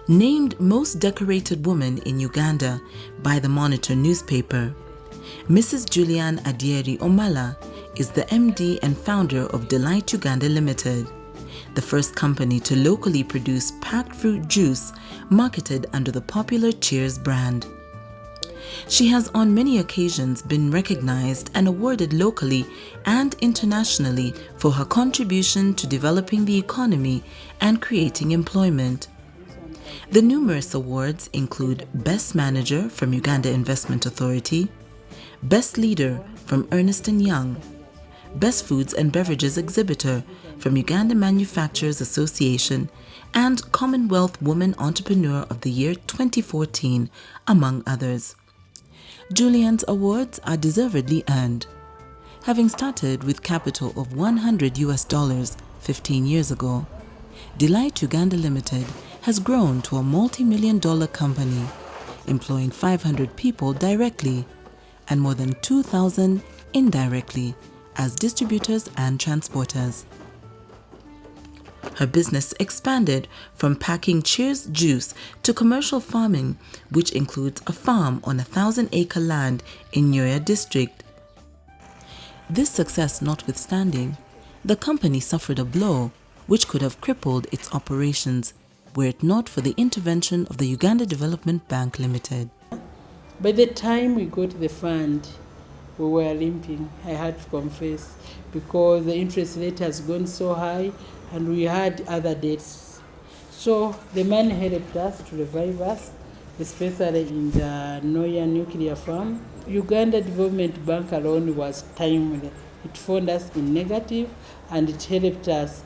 Named most decorated woman in Uganda by the Monitor newspaper, Mrs. Julian Adieri Omala is the MD and founder of Delight Uganda Limited, the first company to locally produce packed fruit juice marketed under the popular Cheers brand. She has on many occasions been recognized and awarded locally and internationally for her contribution to developing the economy and creating employment. The numerous awards include Best Manager from Uganda Investment Authority, Best Leader from Ernst & Young, Best Foods and Beverages Exhibitor from Uganda Manufacturers Association, and Commonwealth Woman Entrepreneur of the Year 2014, among others. Julian's awards are deservedly earned. Having started with capital of $100 15 years ago, Delight Uganda Limited has grown to a multi-million-dollar company, employing 500 people directly and more than 2,000 indirectly as distributors and transporters. Her business expanded from packing Cheers juice to commercial farming, which includes a farm on 1,000-acre land in Nyoya district. This success notwithstanding, the company suffered a blow which could have crippled its operations were it not for the intervention of the Uganda Development Bank Limited. By the time we got the fund, we were limping, I had to confess, because the interest rate has gone so high and we had other debts. So the money helped us to revive us, especially in the Noya nuclear farm. Uganda Development Bank alone was timely. It found us in negative and it helped us.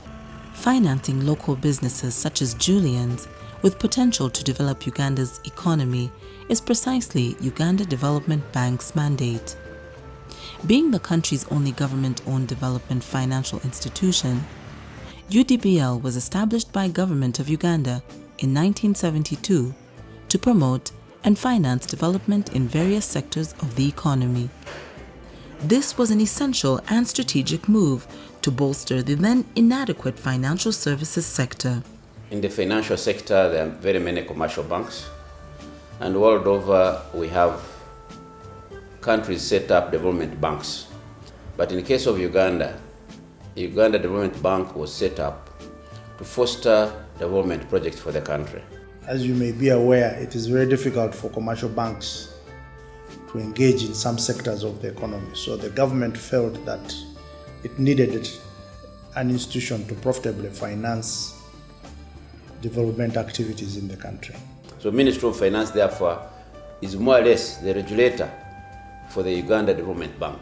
Financing local businesses such as Julian's with potential to develop Uganda's economy is precisely Uganda Development Bank's mandate. Being the country's only government-owned development financial institution, UDBL was established by Government of Uganda in 1972 to promote and finance development in various sectors of the economy. This was an essential and strategic move to bolster the then inadequate financial services sector. In the financial sector, there are very many commercial banks, and world over we have countries set up development banks. But in the case of Uganda, the Uganda Development Bank was set up to foster development projects for the country. As you may be aware, it is very difficult for commercial banks to engage in some sectors of the economy. So the government felt that it needed an institution to profitably finance development activities in the country. So Ministry of Finance, therefore, is more or less the regulator for the Uganda Development Bank.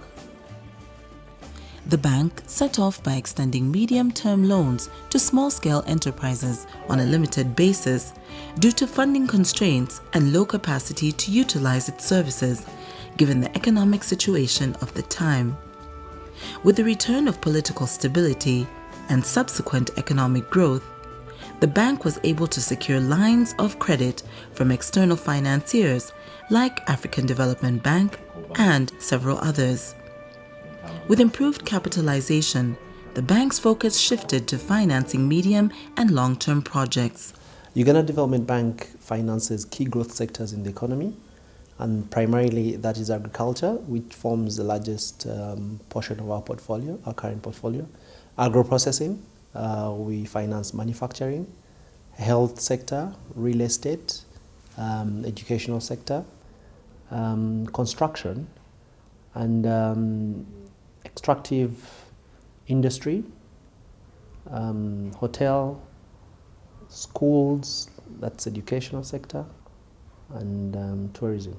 The bank set off by extending medium-term loans to small-scale enterprises on a limited basis due to funding constraints and low capacity to utilize its services, given the economic situation of the time. With the return of political stability and subsequent economic growth, the bank was able to secure lines of credit from external financiers like African Development Bank and several others. With improved capitalization, the bank's focus shifted to financing medium and long-term projects. Uganda Development Bank finances key growth sectors in the economy, and primarily that is agriculture, which forms the largest portion of our portfolio, our current portfolio. Agro-processing, we finance manufacturing, health sector, real estate, educational sector, construction, and extractive industry, hotel, schools, that's educational sector, and tourism.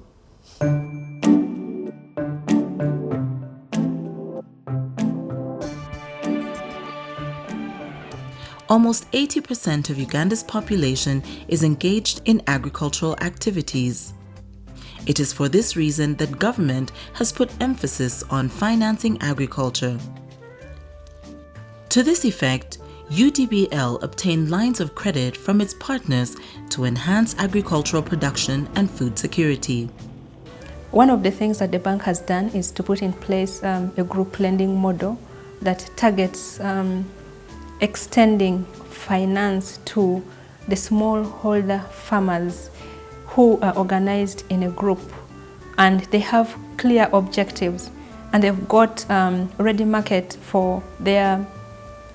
Almost 80% of Uganda's population is engaged in agricultural activities. It is for this reason that government has put emphasis on financing agriculture. To this effect, UDBL obtained lines of credit from its partners to enhance agricultural production and food security. One of the things that the bank has done is to put in place a group lending model that targets extending finance to the smallholder farmers who are organized in a group, and they have clear objectives, and they've got ready market for their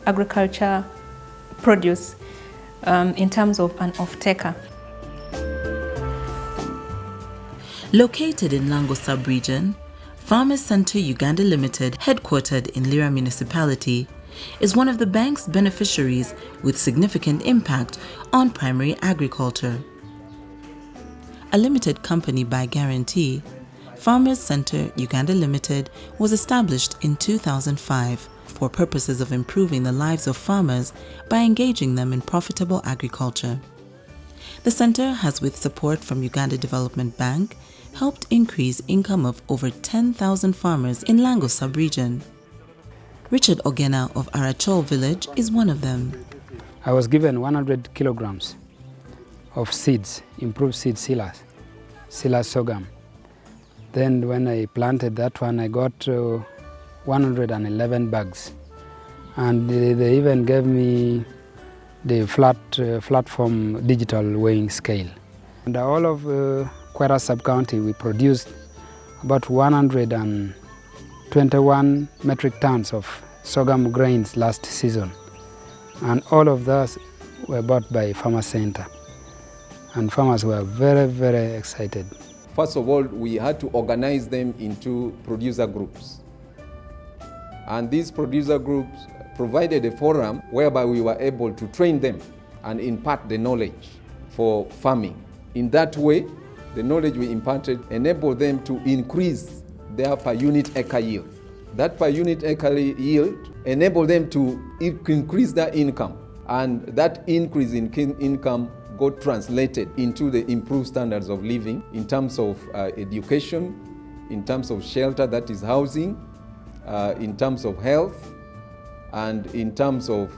agriculture produce in terms of an off-taker. Located in Lango sub-region, Farmers Center Uganda Limited, headquartered in Lira Municipality, is one of the bank's beneficiaries with significant impact on primary agriculture. A limited company by guarantee, Farmers Center Uganda Limited was established in 2005 for purposes of improving the lives of farmers by engaging them in profitable agriculture. The center has, with support from Uganda Development Bank, helped increase income of over 10,000 farmers in Lango sub-region. Richard Ogena of Arachol village is one of them. I was given 100 kilograms of seeds, improved seed Silas sorghum. Then when I planted that one, I got 111 bags. And they even gave me the flat-form digital weighing scale. And all of Kwara sub-county, we produced about 121 metric tons of sorghum grains last season. And all of those were bought by Farmers Center. And farmers were very, very excited. First of all, we had to organize them into producer groups. And these producer groups provided a forum whereby we were able to train them and impart the knowledge for farming. In that way, the knowledge we imparted enabled them to increase their per unit acre yield. That per unit acre yield enabled them to increase their income, and that increase in income got translated into the improved standards of living in terms of education, in terms of shelter, that is housing, in terms of health, and in terms of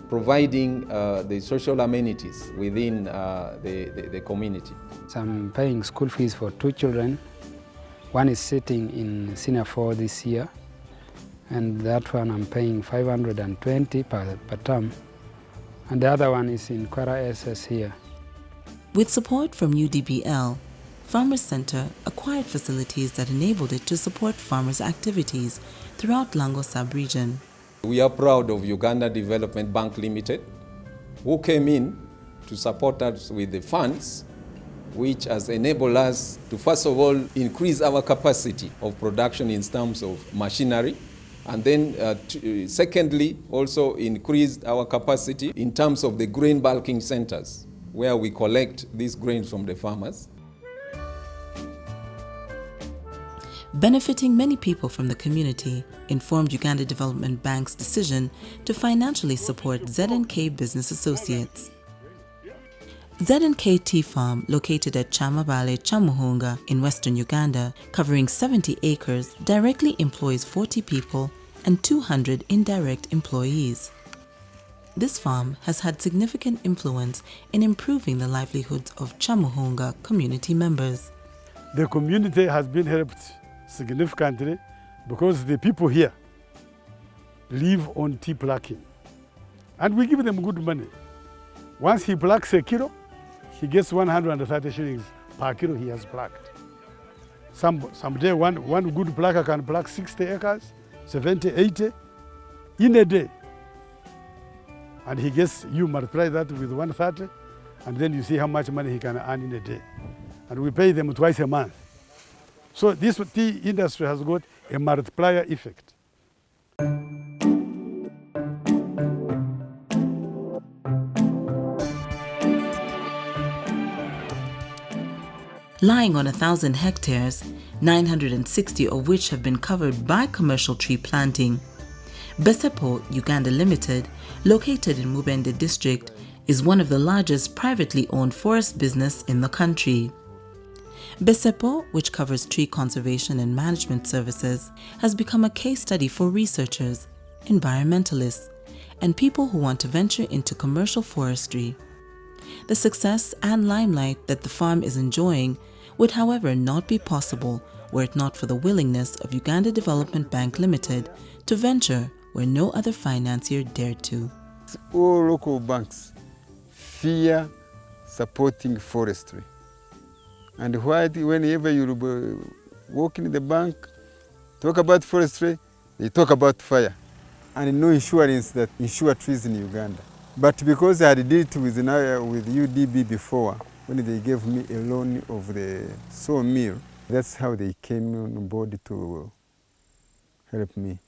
providing the social amenities within the community. So I'm paying school fees for 2 children. One is sitting in Senior 4 this year, and that one I'm paying 520 per term. And the other one is in Kwara SS here. With support from UDBL, Farmers Center acquired facilities that enabled it to support farmers' activities throughout Lango sub-region. We are proud of Uganda Development Bank Limited, who came in to support us with the funds, which has enabled us to, first of all, increase our capacity of production in terms of machinery, and then secondly, also increased our capacity in terms of the grain bulking centers, where we collect these grains from the farmers. Benefiting many people from the community informed Uganda Development Bank's decision to financially support Z&K Business Associates. Z&K Tea Farm, located at Chamabale, Chamuhunga in western Uganda, covering 70 acres, directly employs 40 people and 200 indirect employees. This farm has had significant influence in improving the livelihoods of Chamuhunga community members. The community has been helped significantly because the people here live on tea plucking, and we give them good money. Once he plucks a kilo, he gets 130 shillings per kilo he has plucked. Someday one good plucker can pluck 60 acres, 70, 80 in a day. And he gets, you multiply that with 130, and then you see how much money he can earn in a day. And we pay them twice a month. So this tea industry has got a multiplier effect. Lying on 1,000 hectares, 960 of which have been covered by commercial tree planting, Besepo Uganda Limited, located in Mubende district, is one of the largest privately owned forest business in the country. Besepo, which covers tree conservation and management services, has become a case study for researchers, environmentalists, and people who want to venture into commercial forestry. The success and limelight that the farm is enjoying would, however, not be possible were it not for the willingness of Uganda Development Bank Limited to venture where no other financier dared to. All local banks fear supporting forestry. And whenever you work in the bank, talk about forestry, they talk about fire. And no insurance that insure trees in Uganda. But because I had dealt with UDB before, when they gave me a loan of the sawmill, that's how they came on board to help me.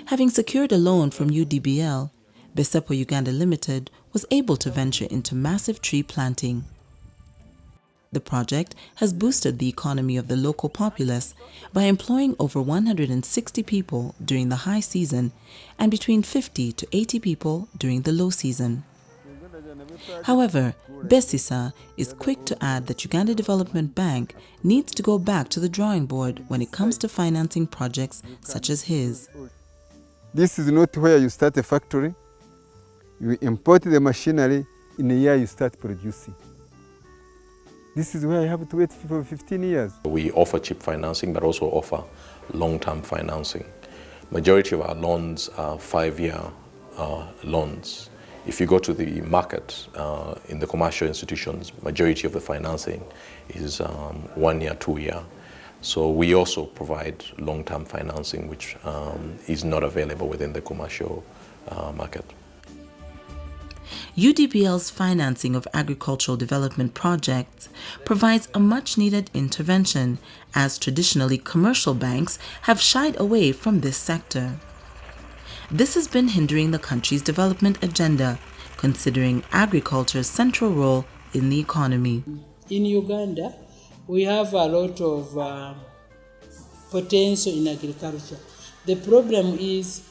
Having secured a loan from UDBL, Besepo Uganda Limited was able to venture into massive tree planting. The project has boosted the economy of the local populace by employing over 160 people during the high season and between 50 to 80 people during the low season. However, Besisa is quick to add that Uganda Development Bank needs to go back to the drawing board when it comes to financing projects such as his. This is not where you start a factory. You import the machinery, in a year you start producing. This is where I have to wait for 15 years. We offer cheap financing, but also offer long-term financing. Majority of our loans are 5-year loans. If you go to the market, in the commercial institutions, majority of the financing is 1 year, 2 year. So we also provide long-term financing, which is not available within the commercial market. UDBL's financing of agricultural development projects provides a much-needed intervention, as traditionally commercial banks have shied away from this sector. This has been hindering the country's development agenda, considering agriculture's central role in the economy. In Uganda, we have a lot of potential in agriculture. The problem is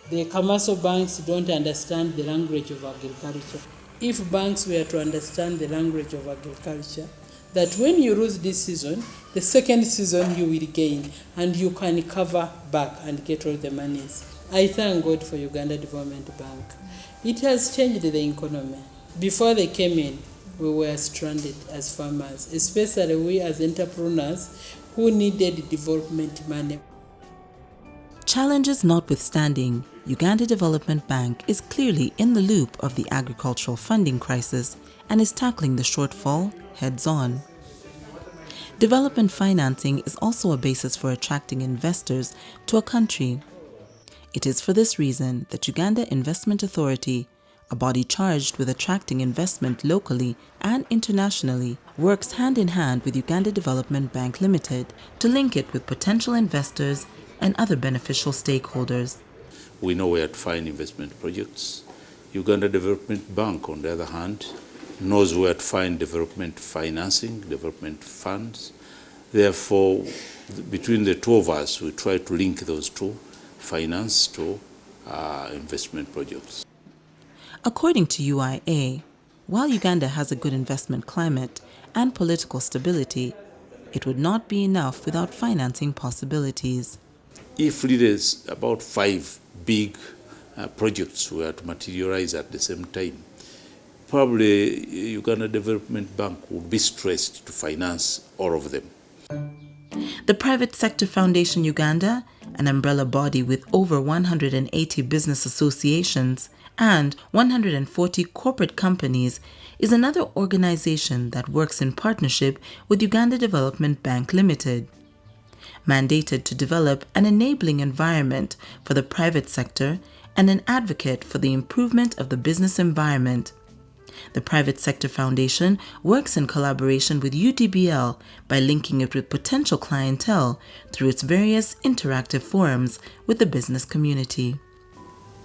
the commercial banks don't understand the language of agriculture. If banks were to understand the language of agriculture, that when you lose this season, the second season you will gain and you can cover back and get all the monies. I thank God for Uganda Development Bank. It has changed the economy. Before they came in, we were stranded as farmers, especially we as entrepreneurs who needed development money. Challenges notwithstanding, Uganda Development Bank is clearly in the loop of the agricultural funding crisis and is tackling the shortfall heads-on. Development financing is also a basis for attracting investors to a country. It is for this reason that Uganda Investment Authority, a body charged with attracting investment locally and internationally, works hand in hand with Uganda Development Bank Limited to link it with potential investors and other beneficial stakeholders. We know where to find investment projects. Uganda Development Bank, on the other hand, knows where to find development financing, development funds. Therefore, between the two of us, we try to link those two, finance to investment projects. According to UIA, while Uganda has a good investment climate and political stability, it would not be enough without financing possibilities. If leaders, about 5 big projects were to materialize at the same time, probably Uganda Development Bank would be stressed to finance all of them. The Private Sector Foundation Uganda, an umbrella body with over 180 business associations and 140 corporate companies, is another organization that works in partnership with Uganda Development Bank Limited. Mandated to develop an enabling environment for the private sector and an advocate for the improvement of the business environment. The Private Sector Foundation works in collaboration with UDBL by linking it with potential clientele through its various interactive forums with the business community.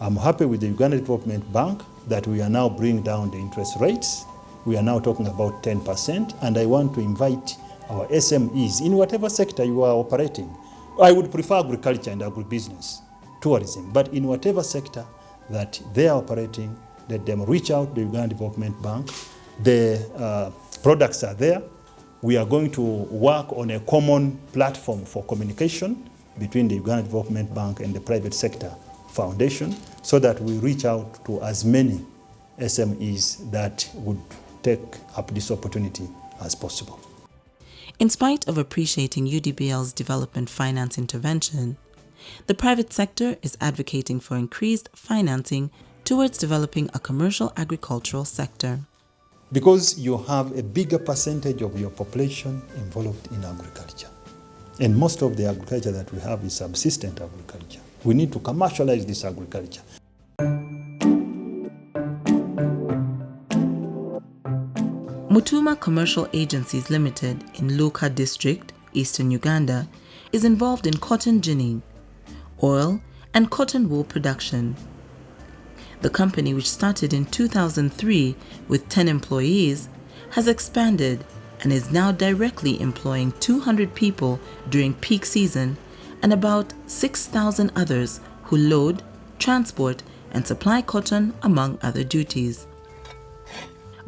I'm happy with the Uganda Development Bank that we are now bringing down the interest rates. We are now talking about 10%, and I want to invite our SMEs in whatever sector you are operating. I would prefer agriculture and agribusiness, tourism, but in whatever sector that they are operating, let them reach out to the Uganda Development Bank. The products are there. We are going to work on a common platform for communication between the Uganda Development Bank and the Private Sector Foundation so that we reach out to as many SMEs that would take up this opportunity as possible. In spite of appreciating UDBL's development finance intervention, the private sector is advocating for increased financing towards developing a commercial agricultural sector. because you have a bigger percentage of your population involved in agriculture. And most of the agriculture that we have is subsistent agriculture. We need to commercialize this agriculture. Mutuma Commercial Agencies Limited in Luka District, Eastern Uganda, is involved in cotton ginning, oil, and cotton wool production. The company, which started in 2003 with 10 employees, has expanded and is now directly employing 200 people during peak season and about 6,000 others who load, transport, and supply cotton, among other duties.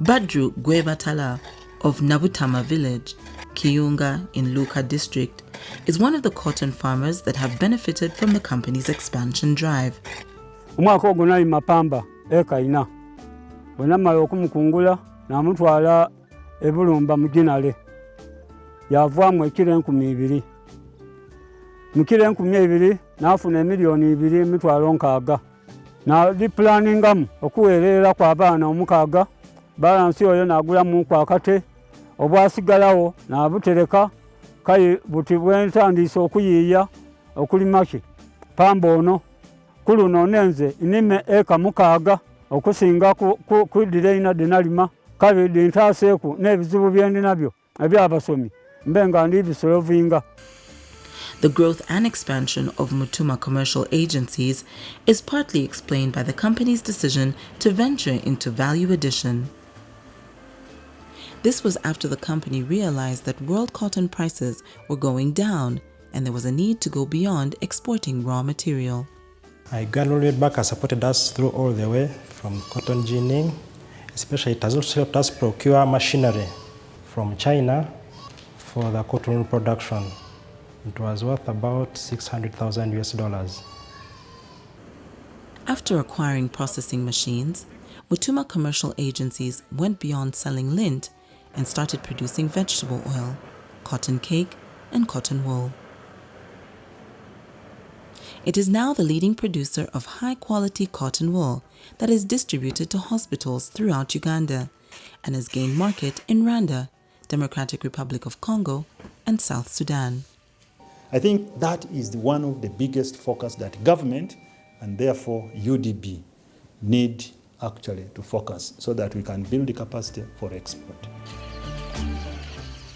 Badru Gwebatala of Nabutama Village, Kiyunga in Luka District, is one of the cotton farmers that have benefited from the company's expansion drive. Umwaka ogwo nali mapamba eka ina bwe namala okumukungula namutwala ebulumba mu ginale yavaamu ekiro 2,000 mu kiro 2,000 n'afuna $2,600,000 n'aliplaningamu okuweerera kw'abaana 6 balansi oyo n'agulamu kwakate obwasigalawo n'abutereka kale buti bwentandise okuyiiya okulimaki pamba ono kuluno nenze inime eka 6 okusinga ku direina denalima kale dintaaseeku n'ebizibu byendi nabyo ebyabasomi mbenga ndi bisolovinga. The growth and expansion of Mutuma Commercial Agencies is partly explained by the company's decision to venture into value addition. This was after the company realized that world cotton prices were going down and there was a need to go beyond exporting raw material. Uganda Bank has supported us through all the way from cotton ginning, especially it has also helped us procure machinery from China for the cotton production. It was worth about $600,000. After acquiring processing machines, Mutuma Commercial Agencies went beyond selling lint and started producing vegetable oil, cotton cake, and cotton wool. It is now the leading producer of high-quality cotton wool that is distributed to hospitals throughout Uganda and has gained market in Rwanda, Democratic Republic of Congo, and South Sudan. I think that is one of the biggest focus that government and therefore UDB need actually to focus so that we can build the capacity for export.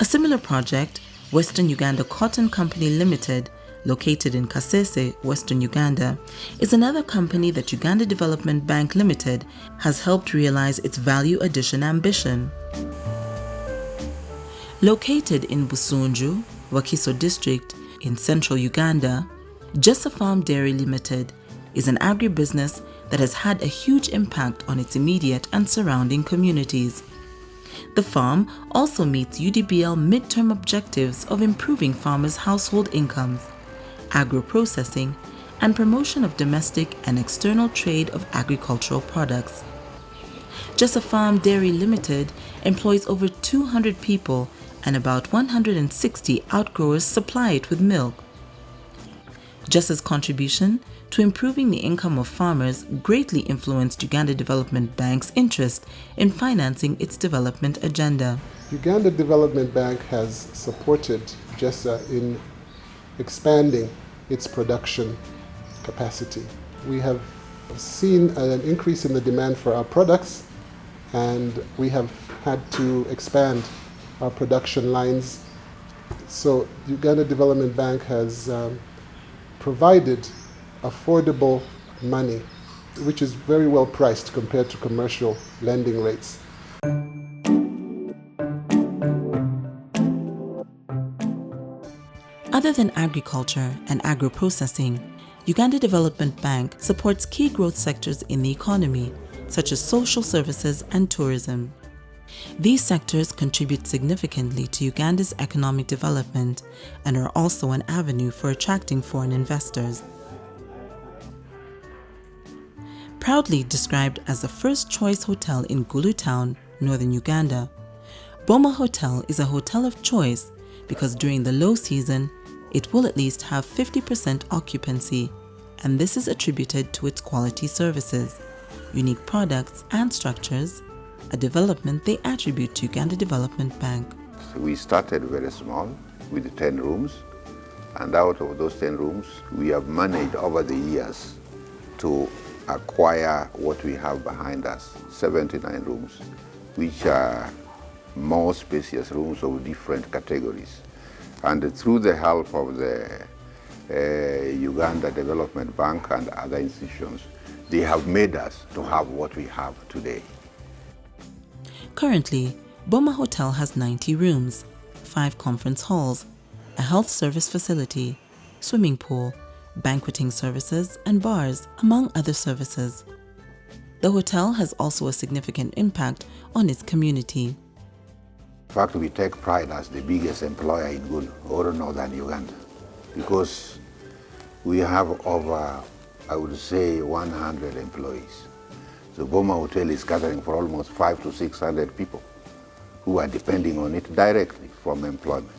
A similar project, Western Uganda Cotton Company Limited, located in Kasese, Western Uganda, is another company that Uganda Development Bank Limited has helped realize its value addition ambition. Located in Busunju, Wakiso District, in central Uganda, Jessa Farm Dairy Limited is an agribusiness that has had a huge impact on its immediate and surrounding communities. The farm also meets UDBL midterm objectives of improving farmers' household incomes, agro-processing, and promotion of domestic and external trade of agricultural products. Jessa Farm Dairy Limited employs over 200 people and about 160 outgrowers supply it with milk. Jessa's contribution to improving the income of farmers greatly influenced Uganda Development Bank's interest in financing its development agenda. Uganda Development Bank has supported Jessa in expanding its production capacity. We have seen an increase in the demand for our products, and we have had to expand our production lines. So Uganda Development Bank has provided affordable money, which is very well priced compared to commercial lending rates. Other than agriculture and agro-processing, Uganda Development Bank supports key growth sectors in the economy, such as social services and tourism. These sectors contribute significantly to Uganda's economic development and are also an avenue for attracting foreign investors. Proudly described as the first-choice hotel in Gulu Town, northern Uganda, Boma Hotel is a hotel of choice because during the low season, it will at least have 50% occupancy, and this is attributed to its quality services, unique products and structures, a development they attribute to Uganda Development Bank. We started very small with 10 rooms, and out of those 10 rooms, we have managed over the years to acquire what we have behind us, 79 rooms, which are more spacious rooms of different categories. And through the help of the Uganda Development Bank and other institutions, they have made us to have what we have today. Currently, Boma Hotel has 90 rooms, 5 conference halls, a health service facility, swimming pool, banqueting services, and bars, among other services. The hotel has also a significant impact on its community. In fact, we take pride as the biggest employer in Gulu, or northern Uganda, because we have over, I would say, 100 employees. The Boma Hotel is catering for almost 500 to 600 people who are depending on it directly from employment.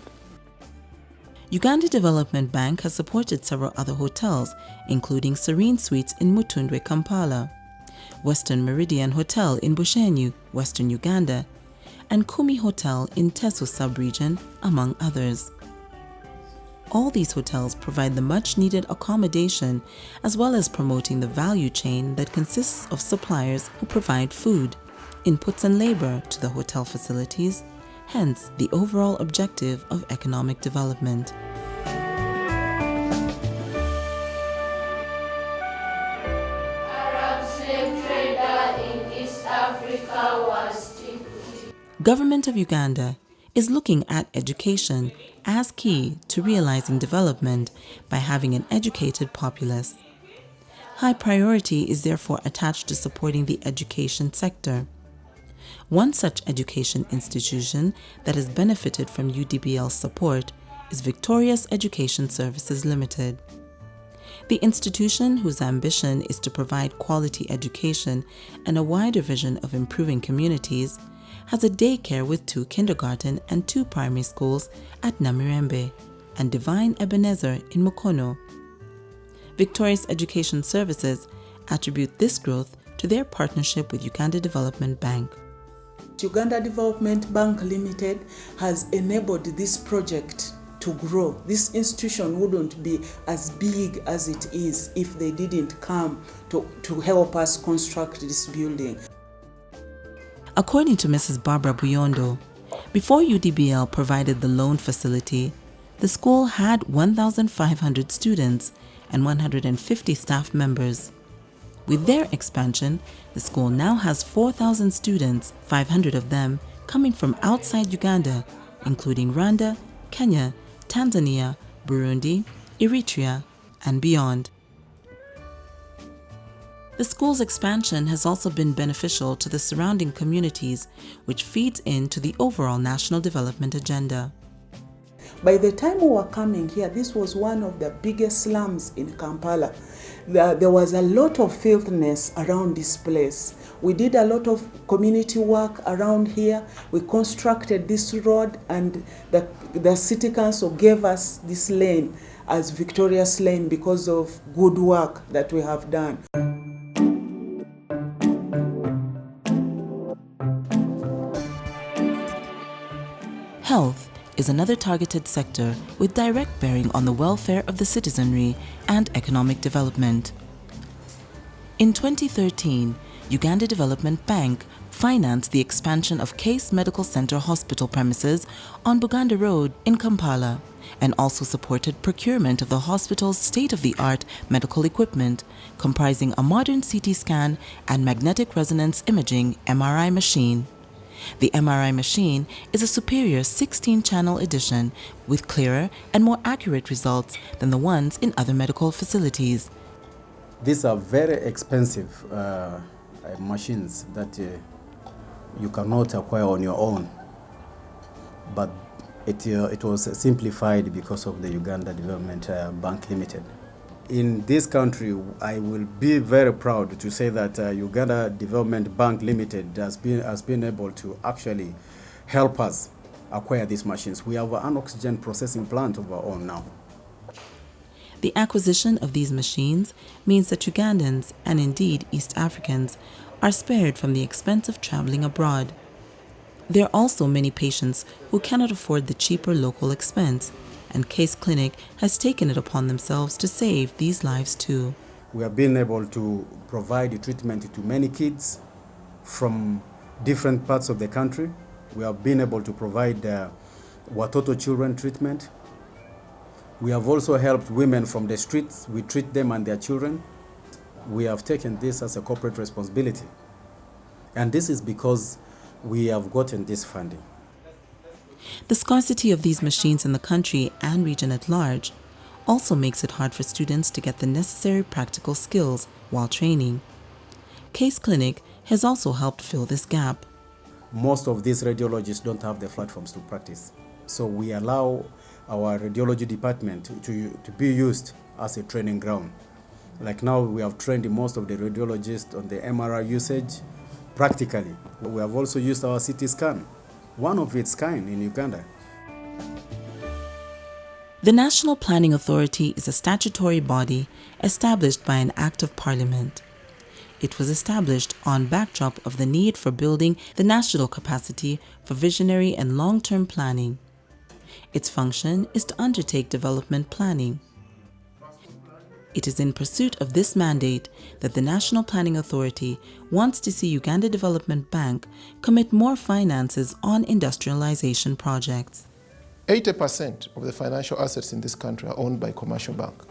Uganda Development Bank has supported several other hotels, including Serene Suites in Mutundwe, Kampala, Western Meridian Hotel in Bushenyu, Western Uganda, and Kumi Hotel in Teso sub-region, among others. All these hotels provide the much-needed accommodation as well as promoting the value chain that consists of suppliers who provide food, inputs and labor to the hotel facilities, hence the overall objective of economic development. Government of Uganda is looking at education as key to realizing development by having an educated populace. High priority is therefore attached to supporting the education sector. One such education institution that has benefited from UDBL's support is Victorious Education Services Limited. The institution, whose ambition is to provide quality education and a wider vision of improving communities, has a daycare with 2 kindergarten and 2 primary schools at Namirembe and Divine Ebenezer in Mukono. Victorious Education Services attribute this growth to their partnership with Uganda Development Bank. Uganda Development Bank Limited has enabled this project to grow. This institution wouldn't be as big as it is if they didn't come to help us construct this building. According to Mrs. Barbara Buyondo, before UDBL provided the loan facility, the school had 1,500 students and 150 staff members. With their expansion, the school now has 4,000 students, 500 of them coming from outside Uganda, including Rwanda, Kenya, Tanzania, Burundi, Eritrea, and beyond. The school's expansion has also been beneficial to the surrounding communities, which feeds into the overall national development agenda. By the time we were coming here, this was one of the biggest slums in Kampala. There was a lot of filthiness around this place. We did a lot of community work around here. We constructed this road, and the city council gave us this lane as Victorious Lane because of good work that we have done. Health is another targeted sector with direct bearing on the welfare of the citizenry and economic development. In 2013, Uganda Development Bank financed the expansion of Case Medical Center hospital premises on Buganda Road in Kampala and also supported procurement of the hospital's state-of-the-art medical equipment comprising a modern CT scan and magnetic resonance imaging MRI machine. The MRI machine is a superior 16-channel edition with clearer and more accurate results than the ones in other medical facilities. These are very expensive machines that you cannot acquire on your own, but it was simplified because of the Uganda Development Bank Limited. In this country, I will be very proud to say that Uganda Development Bank Limited has been able to actually help us acquire these machines. We have an oxygen processing plant of our own now. The acquisition of these machines means that Ugandans, and indeed East Africans, are spared from the expense of traveling abroad. There are also many patients who cannot afford the cheaper local expense, and Case Clinic has taken it upon themselves to save these lives too. We have been able to provide treatment to many kids from different parts of the country. We have been able to provide Watoto children treatment. We have also helped women from the streets. We treat them and their children. We have taken this as a corporate responsibility. And this is because we have gotten this funding. The scarcity of these machines in the country and region at large also makes it hard for students to get the necessary practical skills while training. Case Clinic has also helped fill this gap. Most of these radiologists don't have the platforms to practice. So we allow our radiology department to be used as a training ground. Like now we have trained most of the radiologists on the MRI usage practically. We have also used our CT scan, one of its kind in Uganda. The National Planning Authority is a statutory body established by an Act of Parliament. It was established on backdrop of the need for building the national capacity for visionary and long-term planning. Its function is to undertake development planning. It is in pursuit of this mandate that the National Planning Authority wants to see Uganda Development Bank commit more finances on industrialization projects. 80% of the financial assets in this country are owned by commercial banks.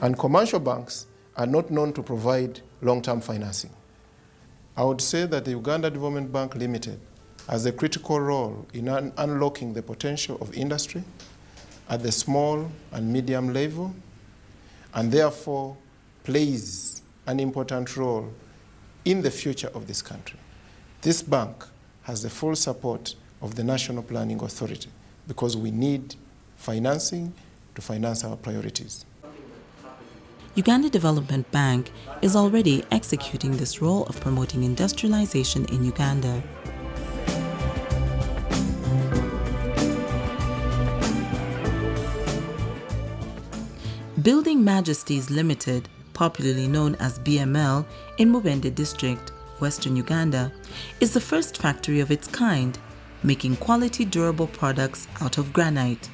And commercial banks are not known to provide long-term financing. I would say that the Uganda Development Bank Limited has a critical role in unlocking the potential of industry at the small and medium level, and therefore plays an important role in the future of this country. This bank has the full support of the National Planning Authority because we need financing to finance our priorities. Uganda Development Bank is already executing this role of promoting industrialization in Uganda. Building Majesties Limited, popularly known as BML, in Mubende District, Western Uganda, is the first factory of its kind, making quality durable products out of granite.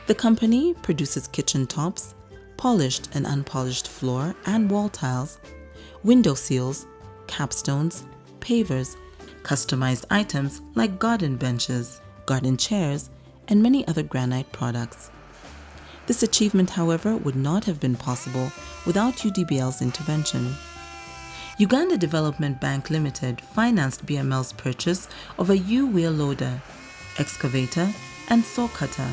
The company produces kitchen tops, polished and unpolished floor and wall tiles, window seals, capstones, pavers, customized items like garden benches, garden chairs, and many other granite products. This achievement, however, would not have been possible without UDBL's intervention. Uganda Development Bank Limited financed BML's purchase of a U-wheel loader, excavator, and saw cutter.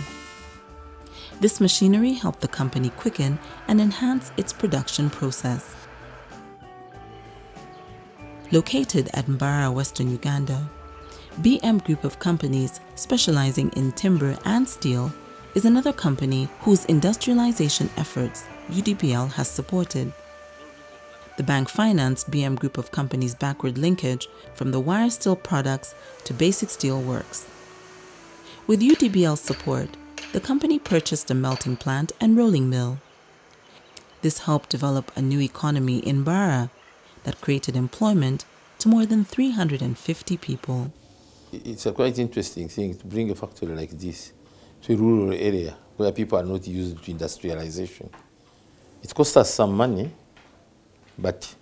This machinery helped the company quicken and enhance its production process. Located at Mbara, Western Uganda, BM Group of companies specializing in timber and steel is another company whose industrialization efforts UDBL has supported. The bank financed BM Group of companies' backward linkage from the wire steel products to basic steel works. With UDBL's support, the company purchased a melting plant and rolling mill. This helped develop a new economy in Mbara that created employment to more than 350 people. It's a quite interesting thing to bring a factory like this to a rural area where people are not used to industrialization. It cost us some money, but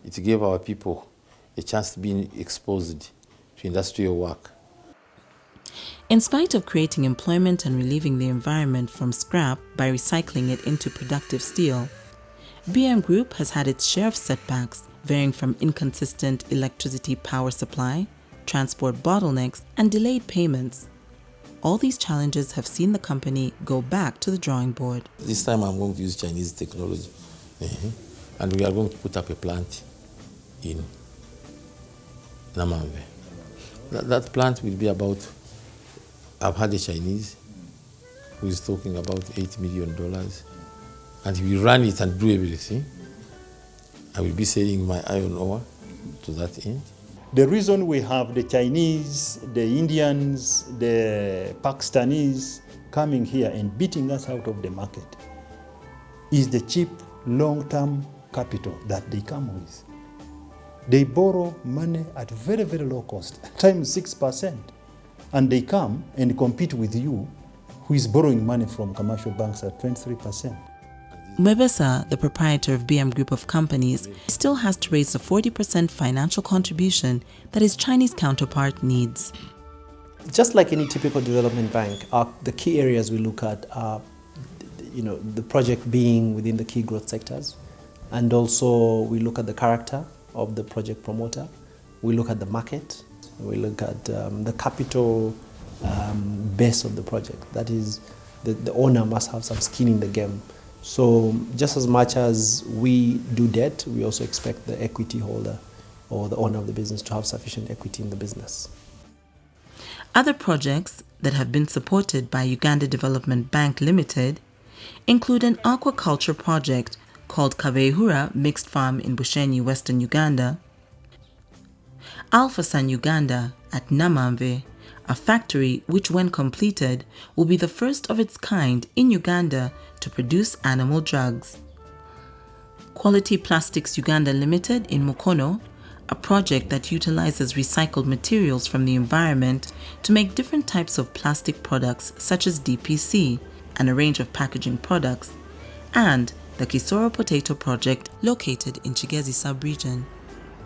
it gave our people a chance to be exposed to industrial work. In spite of creating employment and relieving the environment from scrap by recycling it into productive steel, BM Group has had its share of setbacks, varying from inconsistent electricity power supply, transport bottlenecks, and delayed payments. All these challenges have seen the company go back to the drawing board. This time I'm going to use Chinese technology. And we are going to put up a plant in Namamve. That plant will be about, I've had a Chinese who is talking about $8 million. And he will run it and do everything. I will be selling my iron ore to that end. The reason we have the Chinese, the Indians, the Pakistanis coming here and beating us out of the market is the cheap long-term capital that they come with. They borrow money at very, very low cost, times 6%, and they come and compete with you, who is borrowing money from commercial banks at 23%. Mwebesa, the proprietor of BM Group of Companies, still has to raise the 40% financial contribution that his Chinese counterpart needs. Just like any typical development bank, the key areas we look at are, the project being within the key growth sectors, and also we look at the character of the project promoter. We look at the market. We look at the capital base of the project. That is, the owner must have some skin in the game. So just as much as we do debt, we also expect the equity holder or the owner of the business to have sufficient equity in the business. Other projects that have been supported by Uganda Development Bank Limited include an aquaculture project called Kabehura Mixed Farm in Bushenyi, Western Uganda, Alpha Sun Uganda at Namamve, a factory which, when completed, will be the first of its kind in Uganda to produce animal drugs. Quality Plastics Uganda Limited in Mukono, a project that utilizes recycled materials from the environment to make different types of plastic products such as DPC and a range of packaging products, and the Kisoro Potato Project located in Chigezi sub-region.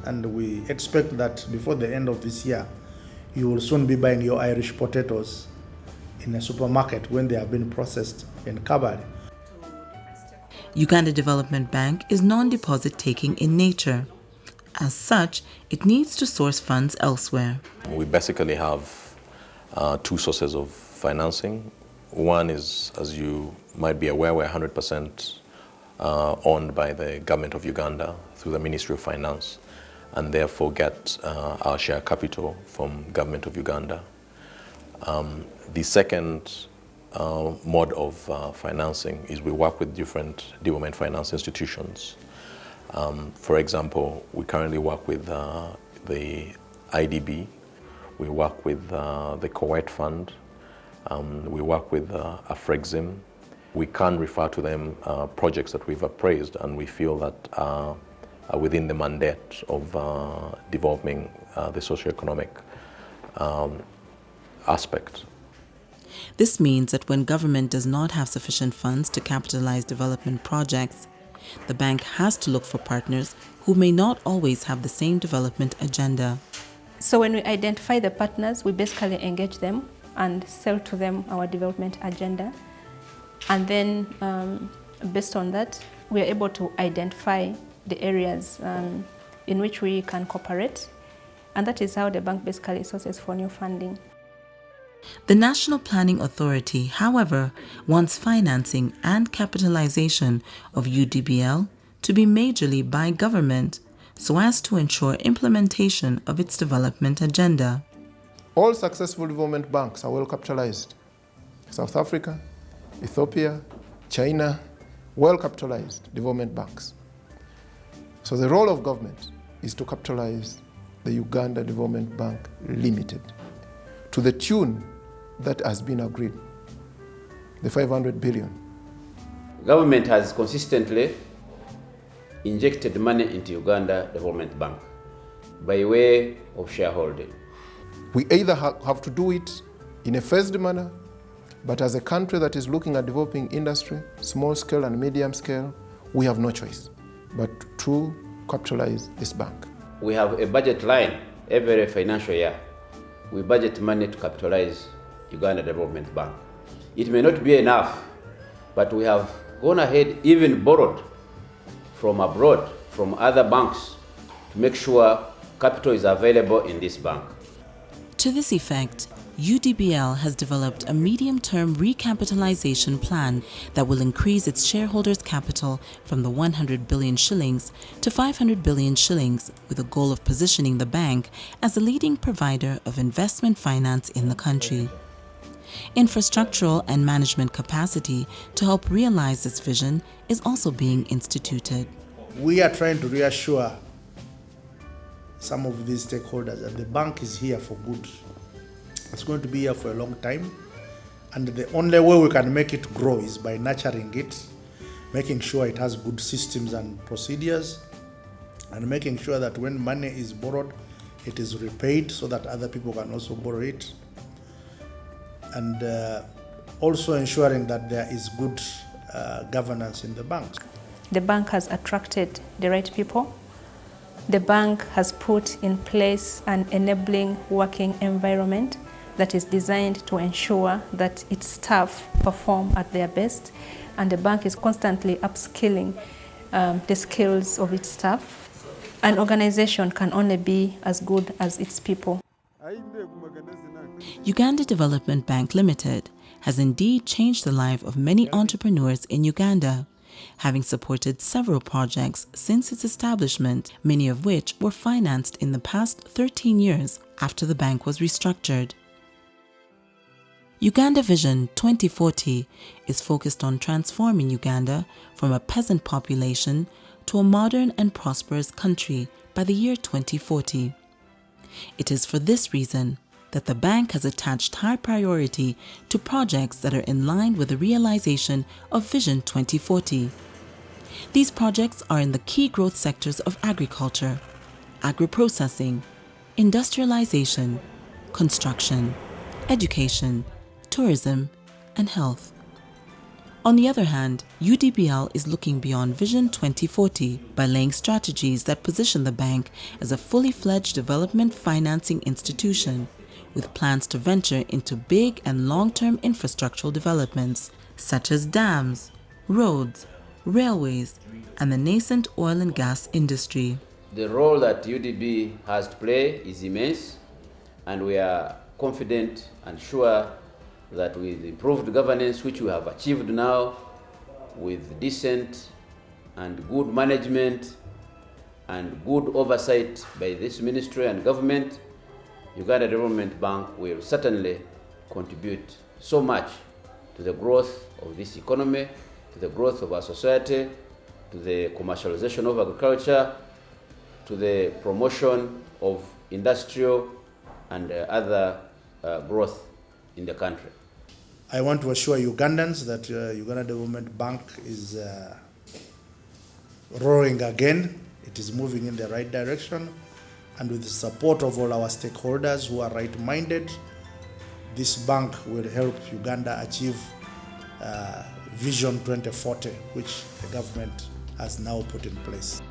And we expect that before the end of this year, you will soon be buying your Irish potatoes in a supermarket when they have been processed and covered. Uganda Development Bank is non-deposit taking in nature. As such, it needs to source funds elsewhere. We basically have two sources of financing. One is, as you might be aware, we're 100% owned by the government of Uganda through the Ministry of Finance, and therefore get our share capital from government of Uganda. The second mode of financing is we work with different development finance institutions. For example, we currently work with the IDB, we work with the Kuwait Fund, we work with Afrexim. We can refer to them projects that we've appraised and we feel that are within the mandate of developing the socioeconomic aspect. This means that when government does not have sufficient funds to capitalize development projects, the bank has to look for partners who may not always have the same development agenda. So when we identify the partners, we basically engage them and sell to them our development agenda. And then based on that, we are able to identify the areas in which we can cooperate. And that is how the bank basically sources for new funding. The National Planning Authority, however, wants financing and capitalization of UDBL to be majorly by government so as to ensure implementation of its development agenda. All successful development banks are well capitalized. South Africa, Ethiopia, China, well capitalized development banks. So the role of government is to capitalize the Uganda Development Bank Limited to the tune that has been agreed, the 500 billion. Government has consistently injected money into Uganda Development Bank by way of shareholding. We either have to do it in a phased manner, but as a country that is looking at developing industry, small scale and medium scale, we have no choice but to capitalize this bank. We have a budget line every financial year. We budget money to capitalize Uganda Development Bank. It may not be enough, but we have gone ahead, even borrowed from abroad, from other banks, to make sure capital is available in this bank. To this effect, UDBL has developed a medium-term recapitalization plan that will increase its shareholders' capital from the 100 billion shillings to 500 billion shillings, with a goal of positioning the bank as a leading provider of investment finance in the country. Infrastructural and management capacity to help realize this vision is also being instituted. We are trying to reassure some of these stakeholders that the bank is here for good. It's going to be here for a long time, And the only way we can make it grow is by nurturing it, making sure it has good systems and procedures, and making sure that when money is borrowed, it is repaid so that other people can also borrow it. And also ensuring that there is good governance in the banks. The bank has attracted the right people. The bank has put in place an enabling working environment that is designed to ensure that its staff perform at their best, and the bank is constantly upskilling the skills of its staff. An organization can only be as good as its people. Uganda Development Bank Limited has indeed changed the life of many entrepreneurs in Uganda, having supported several projects since its establishment, many of which were financed in the past 13 years after the bank was restructured. Uganda Vision 2040 is focused on transforming Uganda from a peasant population to a modern and prosperous country by the year 2040. It is for this reason that the bank has attached high priority to projects that are in line with the realization of Vision 2040. These projects are in the key growth sectors of agriculture, agro-processing, industrialization, construction, education, tourism, and health. On the other hand, UDBL is looking beyond Vision 2040 by laying strategies that position the bank as a fully fledged development financing institution, with plans to venture into big and long-term infrastructural developments, such as dams, roads, railways, and the nascent oil and gas industry. The role that UDB has to play is immense, and we are confident and sure that with improved governance, which we have achieved now, with decent and good management and good oversight by this ministry and government, Uganda Development Bank will certainly contribute so much to the growth of this economy, to the growth of our society, to the commercialization of agriculture, to the promotion of industrial and other growth in the country. I want to assure Ugandans that Uganda Development Bank is roaring again. It is moving in the right direction, and with the support of all our stakeholders who are right-minded, this bank will help Uganda achieve Vision 2040, which the government has now put in place.